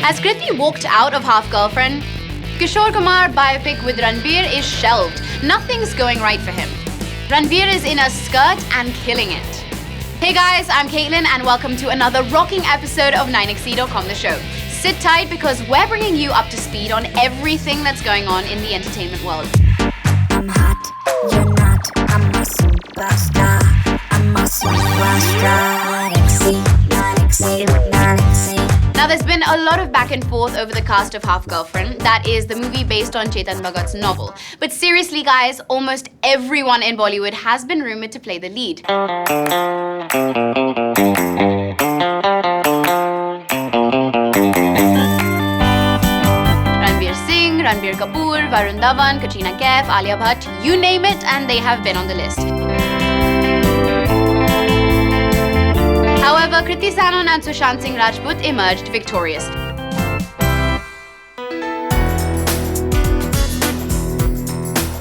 Has Kriti walked out of Half Girlfriend? Kishore Kumar biopic with Ranveer is shelved. Nothing's going right for him. Ranveer is in a skirt and killing it. Hey guys, I'm Caitlin and welcome to another rocking episode of 9xe.com The Show. Sit tight because we're bringing you up to speed on everything that's going on in the entertainment world. I'm hot, you're not, I'm a superstar. I'm a superstar. 9xe. Now, there's been a lot of back and forth over the cast of Half Girlfriend. That is the movie based on Chetan Bhagat's novel. But seriously, guys, almost everyone in Bollywood has been rumored to play the lead. Ranveer Singh, Ranbir Kapoor, Varun Dhawan, Katrina Kaif, Alia Bhatt, you name it, and they have been on the list. However, Kriti Sanon and Sushant Singh Rajput emerged victorious.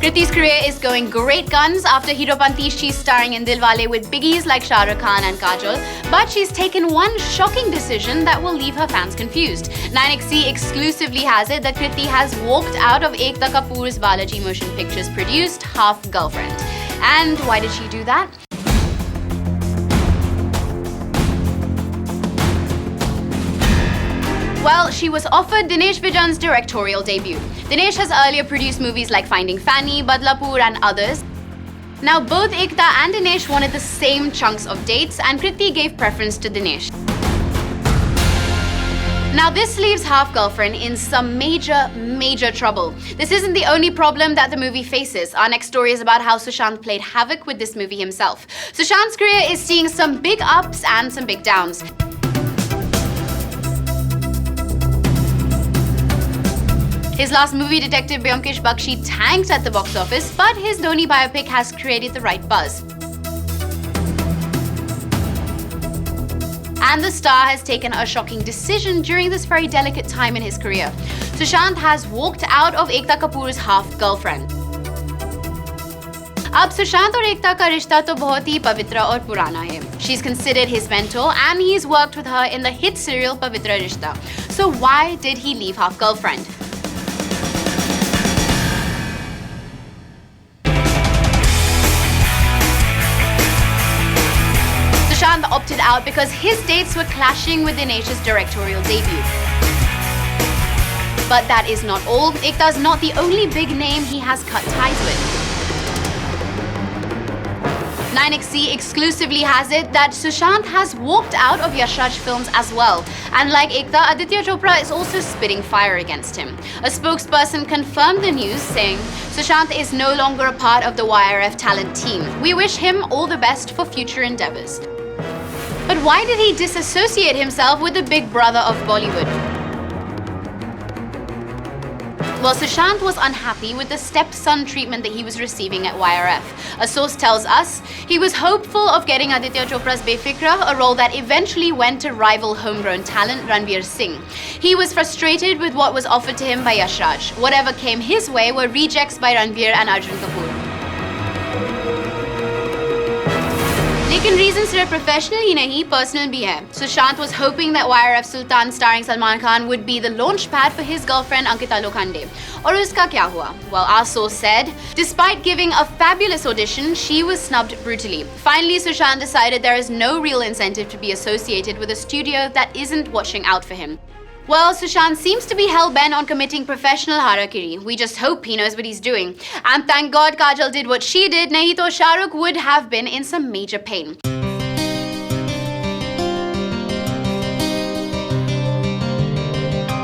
Kriti's career is going great guns after Heropanti. She's starring in Dilwale with biggies like Shah Rukh and Kajol, but she's taken one shocking decision that will leave her fans confused. 9xe exclusively has it that Kriti has walked out of Ekta Kapoor's Balaji Motion Pictures produced Half Girlfriend. And why did she do that? Well, she was offered Dinesh Vijan's directorial debut. Dinesh has earlier produced movies like Finding Fanny, Badlapur and others. Now, both Ekta and Dinesh wanted the same chunks of dates and Kriti gave preference to Dinesh. Now, this leaves Half Girlfriend in some major trouble. This isn't the only problem that the movie faces. Our next story is about how Sushant played havoc with this movie himself. Sushant's career is seeing some big ups and some big downs. His last movie, Detective Byomkesh Bakshi, tanked at the box office, but his Dhoni biopic has created the right buzz. And the star has taken a shocking decision during this very delicate time in his career. Sushant has walked out of Ekta Kapoor's Half Girlfriend. अब सुशांत और एकता का रिश्ता तो बहुत ही पवित्र और पुराना है. She's considered his mentor and he's worked with her in the hit serial Pavitra Rishta. So why did he leave Half Girlfriend? Sushant opted out because his dates were clashing with Dinesh's directorial debut. But that is not all. Ekta's not the only big name he has cut ties with. 9xe exclusively has it that Sushant has walked out of Yash Raj films as well. And like Ekta, Aditya Chopra is also spitting fire against him. A spokesperson confirmed the news saying, Sushant is no longer a part of the YRF talent team. We wish him all the best for future endeavors. But why did he disassociate himself with the big brother of Bollywood? Well, Sushant was unhappy with the stepson treatment that he was receiving at YRF. A source tells us he was hopeful of getting Aditya Chopra's Befikra, a role that eventually went to rival homegrown talent Ranveer Singh. He was frustrated with what was offered to him by Yash Raj. Whatever came his way were rejects by Ranveer and Arjun Kapoor. लेकिन reasons सिर्फ professional ही नहीं, personal भी है. Sushant was hoping that YRF Sultan starring Salman Khan would be the launch pad for his girlfriend Ankita Lokhande. और उसका क्या हुआ? Well, our source said, despite giving a fabulous audition, she was snubbed brutally. Finally, Sushant decided there is no real incentive to be associated with a studio that isn't watching out for him. Well, Sushant seems to be hell-bent on committing professional harakiri. We just hope he knows what he's doing. And thank God Kajol did what she did, nahi to Shah Rukh would have been in some major pain.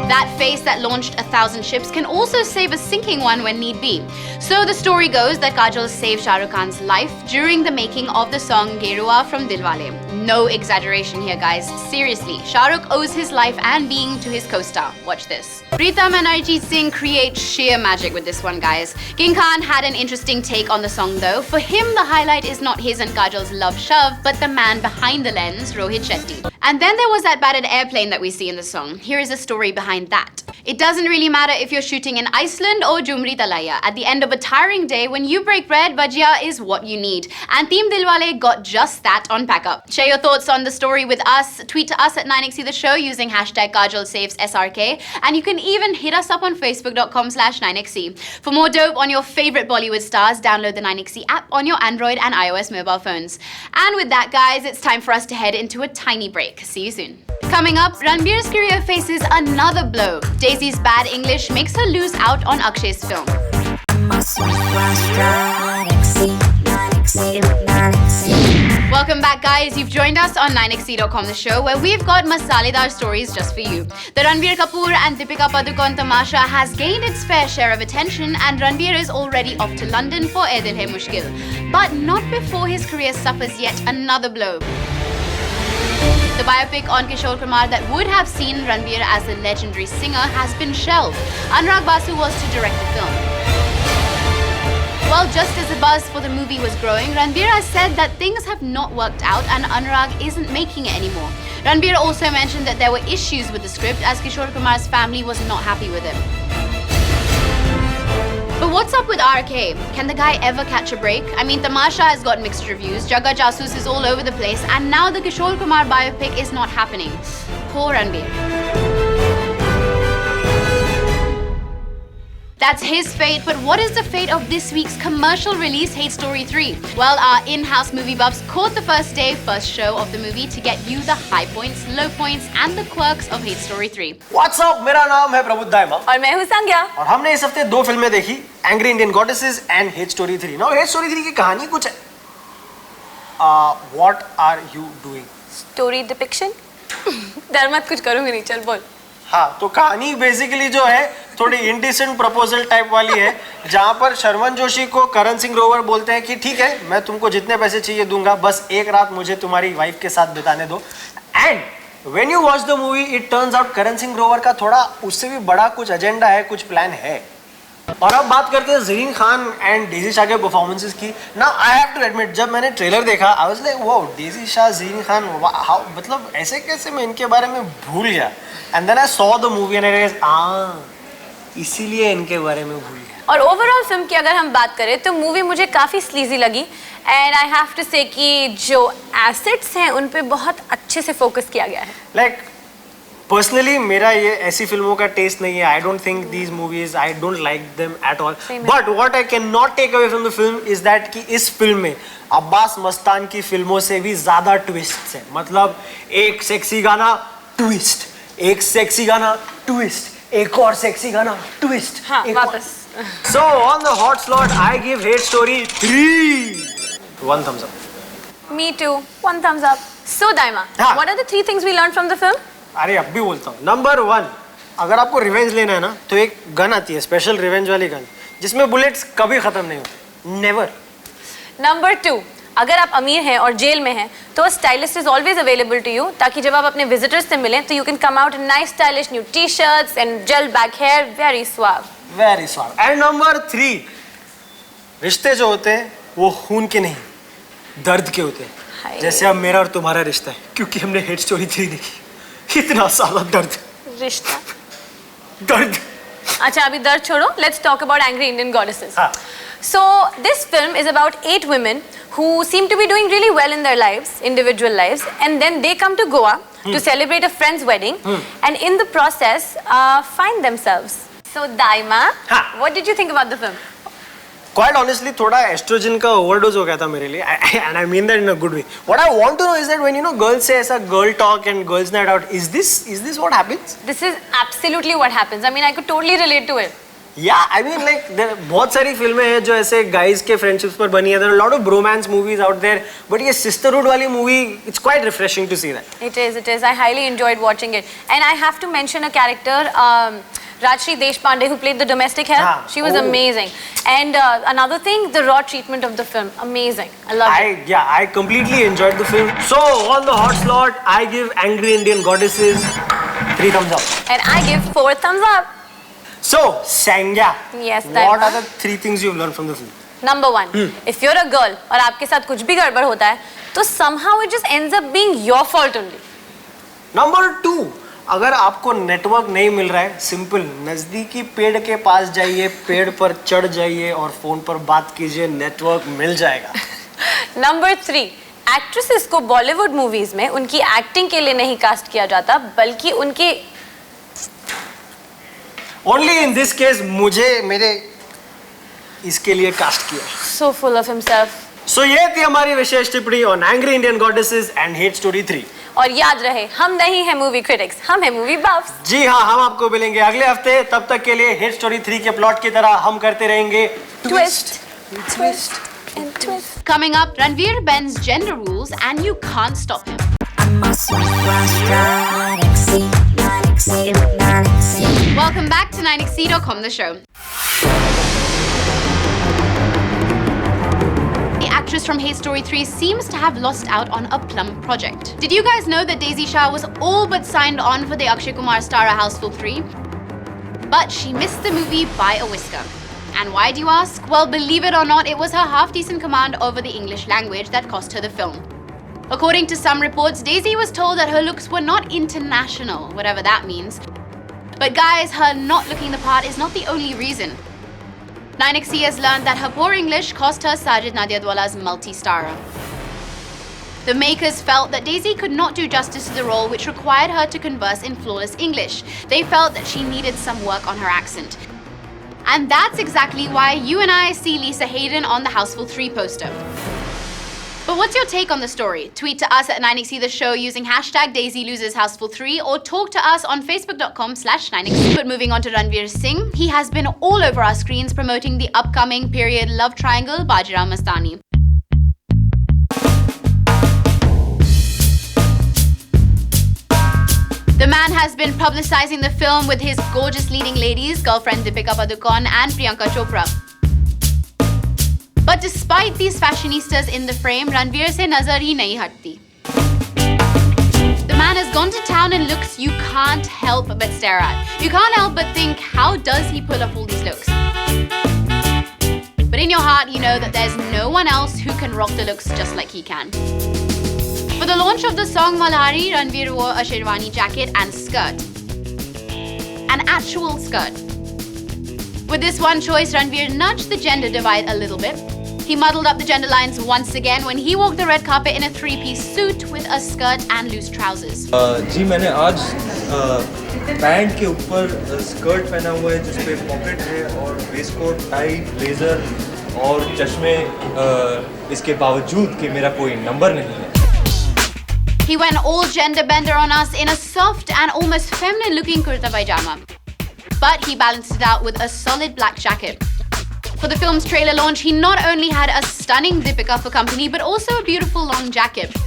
That face that launched 1,000 ships can also save a sinking one when need be. So the story goes that Kajol saved Shah Rukh Khan's life during the making of the song Gerua from Dilwale. No exaggeration here, guys. Seriously, Shah Rukh owes his life and being to his co-star. Watch this. Pritam and Arijit Singh create sheer magic with this one, guys. King Khan had an interesting take on the song though. For him, the highlight is not his and Kajol's love shove, but the man behind the lens, Rohit Shetty. And then there was that battered airplane that we see in the song. Here is the story behind that. It doesn't really matter if you're shooting in Iceland or Jumri Talaya. At the end of a tiring day, when you break bread, bhajia is what you need. And Team Dilwale got just that on Pack Up. Share your thoughts on the story with us. Tweet to us at 9XE The Show using hashtag Kajol Saves SRK. And you can even hit us up on facebook.com/9XE. For more dope on your favorite Bollywood stars, download the 9XE app on your Android and iOS mobile phones. And with that, guys, it's time for us to head into a tiny break. See you soon. Coming up, Ranveer's career faces another blow. Daisy's bad English makes her lose out on Akshay's film. Welcome back, guys. You've joined us on 9xe.com, the show where we've got masaledar stories just for you. The Ranveer Kapoor and Deepika Padukone tamasha has gained its fair share of attention, and Ranveer is already off to London for Ae Dil Hai Mushkil. But not before his career suffers yet another blow. The biopic on Kishore Kumar that would have seen Ranveer as a legendary singer has been shelved. Anurag Basu was to direct the film. Well, just as the buzz for the movie was growing, Ranveer has said that things have not worked out and Anurag isn't making it anymore. Ranveer also mentioned that there were issues with the script as Kishore Kumar's family was not happy with him. But what's up with RK? Can the guy ever catch a break? I mean, Tamasha has got mixed reviews, Jaga Jasoos is all over the place, and now the Kishore Kumar biopic is not happening. Poor Ranveer. That's his fate, but what is the fate of this week's commercial release, Hate Story 3? Well, our in-house movie buffs caught the first day, first show of the movie to get you the high points, low points, and the quirks of Hate Story 3. What's up? मेरा नाम है प्रबुद्ध दाइमा और मैं हूँ संज्ञा और हमने इस हफ्ते 2 फिल्में देखी, angry Indian goddesses and hate story 3. Now hate story 3 की कहानी कुछ है. What are you doing? Story depiction. डर मत, कुछ करूँगी नहीं, चल बोल. हाँ, तो कहानी बेसिकली जो है थोड़ी इंडिसेंट प्रपोजल टाइप वाली है, जहाँ पर शर्मन जोशी को करण सिंह ग्रोवर बोलते हैं कि ठीक है, मैं तुमको जितने पैसे चाहिए दूंगा, बस एक रात मुझे तुम्हारी वाइफ के साथ बिताने दो. And when you watch the movie it turns out Karan Singh Grover का थोड़ा उससे भी बड़ा कुछ एजेंडा है, कुछ प्लान है. और अब बात करते हैं ज़रीन खान एंड डेजी शाह के परफॉर्मेंसेस की. ना आई हैव टू एडमिट, जब मैंने ट्रेलर देखा I was like wow, Daisy Shah, Zareen Khan, how, मतलब ऐसे कैसे मैं इनके बारे में भूल गया. And then I saw the movie and I realised इसीलिए इनके बारे में भूल गया. और ओवरऑल फिल्म की अगर हम बात करें तो मूवी मुझे काफ़ी स्लीजी लगी. एंड आई हैव टू से कि जो एसेट्स हैं उन पे बहुत अच्छे से फोकस किया गया है. लाइक पर्सनली मेरा ये ऐसी फिल्मों का टेस्ट नहीं है. I don't think these movies, I don't like them at all. But what I can not take away from the film is that कि इस फिल्म में अब्बास मस्तान की फिल्मों से भी ज्यादा ट्विस्ट्स हैं. मतलब एक सेक्सी गाना ट्विस्ट, एक सेक्सी गाना ट्विस्ट, एक और सेक्सी गाना ट्विस्ट. हाँ, वापस. So on the hot slot, I give Hate Story 3. 1 thumbs up. Me too. 1 thumbs up. So Daima, हाँ. what are the 3 things we learned from the film? अरे अब भी बोलता हूँ. नंबर 1, अगर आपको रिवेंज लेना है ना तो एक गन आती है, स्पेशल रिवेंज वाली गन, जिसमें बुलेट्स कभी खत्म नहीं होते. नेवर. नंबर 2, अगर आप अमीर हैं और जेल में हैं तो stylist is always available to you, ताकि जब आप अपने विजिटर्स से मिलें तो you can come out in nice stylish new t-shirts and gel back hair, very swag. Very swag. And number 3, रिश्ते जो होते हैं वो खून के नहीं, दर्द के होते हैं. जैसे अब मेरा और तुम्हारा रिश्ता है, क्योंकि हमने हेट स्टोरी 3 देखी. इतना सारा दर्द, रिश्ता, दर्द. अच्छा, अभी दर्द छोड़ो. Let's talk about angry Indian goddesses. So this film is about 8 women who seem to be doing really well in their lives, individual lives, and then they come to Goa to celebrate a friend's wedding, and in the process find themselves. So Daima, what did you think about the film? Quite honestly, थोड़ा oestrogen का overdose हो गया था मेरे लिए, and I mean that in a good way. What I want to know is that when you know girls say ऐसा girl talk and girls night out, is this what happens? This is absolutely what happens. I mean, I could totally relate to it. Yeah, I mean like बहुत सारी फिल्में हैं जो ऐसे guys के friendships पर बनी है. There are a lot of bromance movies out there, but ये sisterhood वाली movie, it's quite refreshing to see that. It is. I highly enjoyed watching it, and I have to mention a character. Rajshri Deshpande, who played the domestic help, she was amazing. And another thing, the raw treatment of the film, amazing. I loved it. Yeah, I completely enjoyed the film. So on the hot slot, I give Angry Indian Goddesses 3 thumbs up. And I give 4 thumbs up. So Sangya, Yes, what are the 3 things you've learned from the film? Number 1, if you're a girl और आपके साथ कुछ भी गड़बड़ होता है, तो somehow it just ends up being your fault only. Number 2, अगर आपको नेटवर्क नहीं मिल रहा है, सिंपल नजदीकी पेड़ के पास जाइए, पेड़ पर चढ़ जाइए और फोन पर बात कीजिए, नेटवर्क मिल जाएगा। नंबर 3, एक्ट्रेसेस को बॉलीवुड मूवीज में उनकी एक्टिंग के लिए नहीं कास्ट किया जाता, बल्कि उनके ओनली इन दिस केस मुझे मेरे इसके लिए कास्ट किया। So full of himself. सो ये थी हमारी विशेष टिप्पणी on angry Indian goddesses and hate story 3। और याद रहे, हम नहीं हैं मूवी क्रिटिक्स, हम हैं मूवी बफ्स। जी हाँ, हम आपको मिलेंगे अगले हफ्ते। तब तक के लिए हेट स्टोरी 3 के प्लॉट की तरह हम करते रहेंगे twist and twist. Coming up, Ranveer bends gender rules and you can't stop him. I'm a superstar. 9XC. Welcome back to 9XC.com, the show. The actress from Hate Story 3 seems to have lost out on a plum project. Did you guys know that Daisy Shah was all but signed on for the Akshay Kumar starrer Houseful 3? But she missed the movie by a whisker. And why do you ask? Well, believe it or not, it was her half-decent command over the English language that cost her the film. According to some reports, Daisy was told that her looks were not international, whatever that means. But guys, her not looking the part is not the only reason. 9XC has learned that her poor English cost her Sajid Nadiadwala's multi-starrer. The makers felt that Daisy could not do justice to the role, which required her to converse in flawless English. They felt that she needed some work on her accent. And that's exactly why you and I see Lisa Hayden on the Houseful 3 poster. But what's your take on the story? Tweet to us at 9XC the show using hashtag Daisy Loses Houseful 3 or talk to us on facebook.com/9XC. But moving on to Ranveer Singh, he has been all over our screens promoting the upcoming period love triangle Bajirao Mastani. The man has been publicizing the film with his gorgeous leading ladies, girlfriend Deepika Padukone and Priyanka Chopra. But despite these fashionistas in the frame, Ranveer se nazar hi nahi hatti. The man has gone to town in looks you can't help but stare at. You can't help but think, how does he pull off all these looks? But in your heart, you know that there's no one else who can rock the looks just like he can. For the launch of the song Malhari, Ranveer wore a sherwani jacket and skirt. An actual skirt. With this one choice, Ranveer nudged the gender divide a little bit. He muddled up the gender lines once again when he walked the red carpet in a three-piece suit with a skirt and loose trousers. जी मैंने आज pant के ऊपर skirt पहना हुआ है जिसपे pocket है और वेस्टकोट, टाई, ब्लेजर और चश्मे, इसके बावजूद कि मेरा कोई नंबर नहीं है. He went all gender bender on us in a soft and almost feminine looking kurta pajama. But he balanced it out with a solid black jacket. For the film's trailer launch, he not only had a stunning Deepika for company, but also a beautiful long jacket.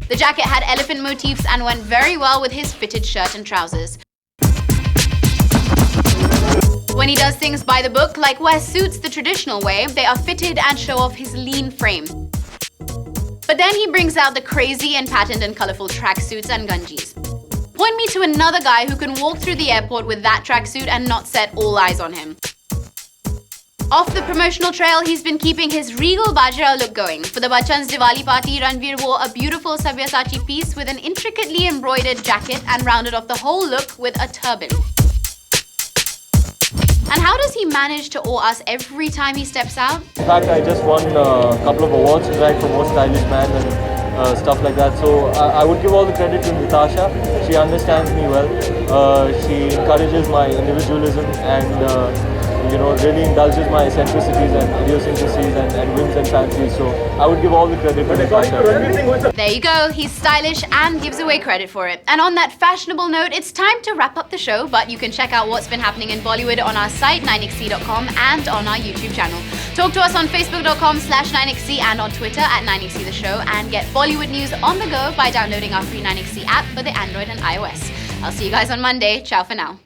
The jacket had elephant motifs and went very well with his fitted shirt and trousers. When he does things by the book, like wear suits the traditional way, they are fitted and show off his lean frame. But then he brings out the crazy and patterned and colorful tracksuits and gunjis. Point me to another guy who can walk through the airport with that tracksuit and not set all eyes on him. Off the promotional trail, he's been keeping his regal Bajirao look going. For the Bachchan's Diwali party, Ranveer wore a beautiful Sabyasachi piece with an intricately embroidered jacket and rounded off the whole look with a turban. And how does he manage to awe us every time he steps out? In fact, I just won a couple of awards tonight for most stylish man and stuff like that. So I would give all the credit to Natasha. She understands me well. She encourages my individualism and really indulges my eccentricities and idiosyncrasies and whims and fancies. So I would give all the credit to Natasha. There you go. He's stylish and gives away credit for it. And on that fashionable note, it's time to wrap up the show, but you can check out what's been happening in Bollywood on our site, 9XC.com, and on our YouTube channel. Talk to us on facebook.com/9XC and on Twitter at 9XC The Show, and get Bollywood news on the go by downloading our free 9XC app for the Android and iOS. I'll see you guys on Monday. Ciao for now.